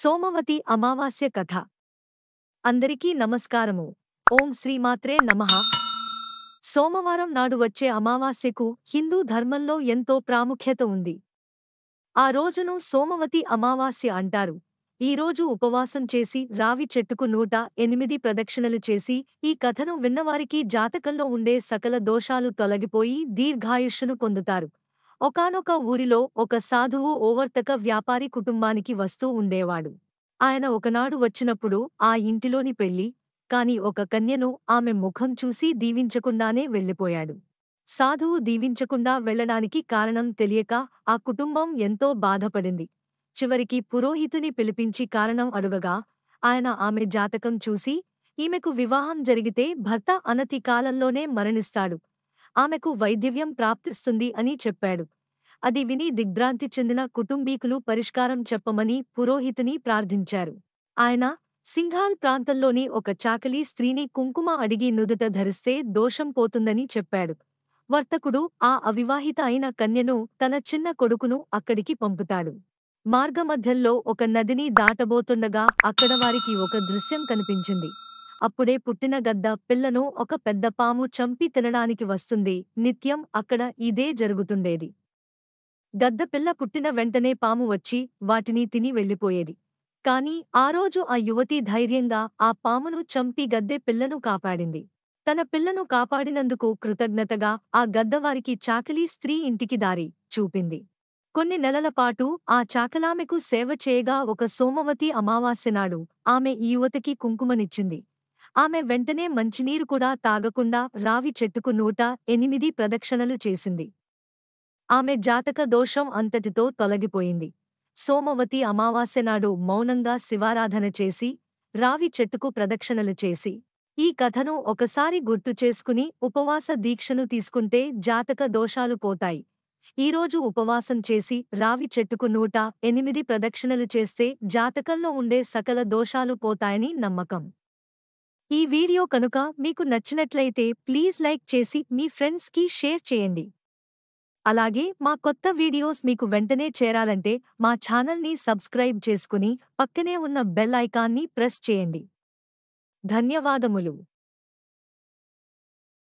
సోమవతి అమావాస్య కథ. అందరికీ నమస్కారము. ఓం శ్రీమాత్రే నమః. సోమవారం నాడు వచ్చే అమావాస్యకు హిందూ ధర్మంలో ఎంతో ప్రాముఖ్యత ఉంది. ఆ రోజును సోమవతి అమావాస్య అంటారు. ఈ రోజు ఉపవాసం చేసి రావి చెట్టుకు 108 ప్రదక్షిణలు చేసి ఈ కథను విన్నవారికి జాతకంలో ఉండే సకల దోషాలు తొలగిపోయి దీర్ఘాయుష్షును పొందుతారు. ఒకానొక ఊరిలో ఒక సాధువు ఓవర్తక వ్యాపారి కుటుంబానికి వస్తూ ఉండేవాడు. ఆయన ఒకనాడు వచ్చినప్పుడు ఆ ఇంటిలోని పెళ్లి కాని ఒక కన్యను ఆమె ముఖం చూసి దీవించకుండానే వెళ్ళిపోయాడు. సాధువు దీవించకుండా వెళ్లడానికి కారణం తెలియక ఆ కుటుంబం ఎంతో బాధపడింది. చివరికి పురోహితుని పిలిపించి కారణం అడుగగా ఆయన ఆమె జాతకం చూసి ఈమెకు వివాహం జరిగితే భర్త అనతి కాలంలోనే మరణిస్తాడు, ఆమెకు వైధవ్యం ప్రాప్తిస్తుంది అని చెప్పాడు. అది విని దిగ్భ్రాంతి చెందిన కుటుంబీకులు పరిష్కారం చెప్పమని పురోహితుని ప్రార్థించారు. ఆయన సింఘాల్ ప్రాంతంలోని ఒక చాకలి స్త్రీని కుంకుమ అడిగి నుదుట ధరిస్తే దోషం పోతుందని చెప్పాడు. వర్తకుడు ఆ అవివాహిత అయిన కన్యను తన చిన్న కొడుకును అక్కడికి పంపుతాడు. మార్గమధ్యంలో ఒక నదిని దాటబోతుండగా అక్కడ వారికి ఒక దృశ్యం కనిపించింది. అప్పుడే పుట్టిన గద్ద పిల్లను ఒక పెద్ద పాము చంపి తినడానికి వస్తుంది. నిత్యం అక్కడ ఇదే జరుగుతుండేది. గద్దపిల్ల పుట్టిన వెంటనే పాము వచ్చి వాటిని తిని వెళ్ళిపోయేది. కాని ఆ రోజు ఆ యువతి ధైర్యంగా ఆ పామును చంపి గద్దె పిల్లను కాపాడింది. తన పిల్లను కాపాడినందుకు కృతజ్ఞతగా ఆ గద్దవారికి చాకలి స్త్రీ ఇంటికి దారి చూపింది. కొన్ని నెలల పాటు ఆ చాకలామెకు సేవ చేయగా ఒక సోమవతి అమావాస్యనాడు ఆమె ఈ యువతికి కుంకుమనిచ్చింది. ఆమె వెంటనే మంచినీరు కూడా తాగకుండా రావి చెట్టుకు 108 ప్రదక్షిణలు చేసింది. ఆమె జాతక దోషం అంతటితో తొలగిపోయింది. సోమవతి అమావాస్యనాడు మౌనంగా శివారాధన చేసి రావి చెట్టుకు ప్రదక్షిణలు చేసి ఈ కథను ఒకసారి గుర్తు చేసుకుని ఉపవాస దీక్షను తీసుకుంటే జాతక దోషాలు పోతాయి. ఈరోజు ఉపవాసం చేసి రావి చెట్టుకు 108 ప్రదక్షిణలు చేస్తే జాతకంలో ఉండే సకల దోషాలు పోతాయని నమ్మకం. ఈ వీడియో కనుక మీకు నచ్చినట్లయితే ప్లీజ్ లైక్ చేసి మీ ఫ్రెండ్స్కి షేర్ చేయండి. అలాగే మా కొత్త వీడియోస్ మీకు వెంటనే చేరాలంటే మా ఛానల్ని సబ్స్క్రైబ్ చేసుకుని పక్కనే ఉన్న బెల్ ఐకాన్ని ప్రెస్ చేయండి. ధన్యవాదములు.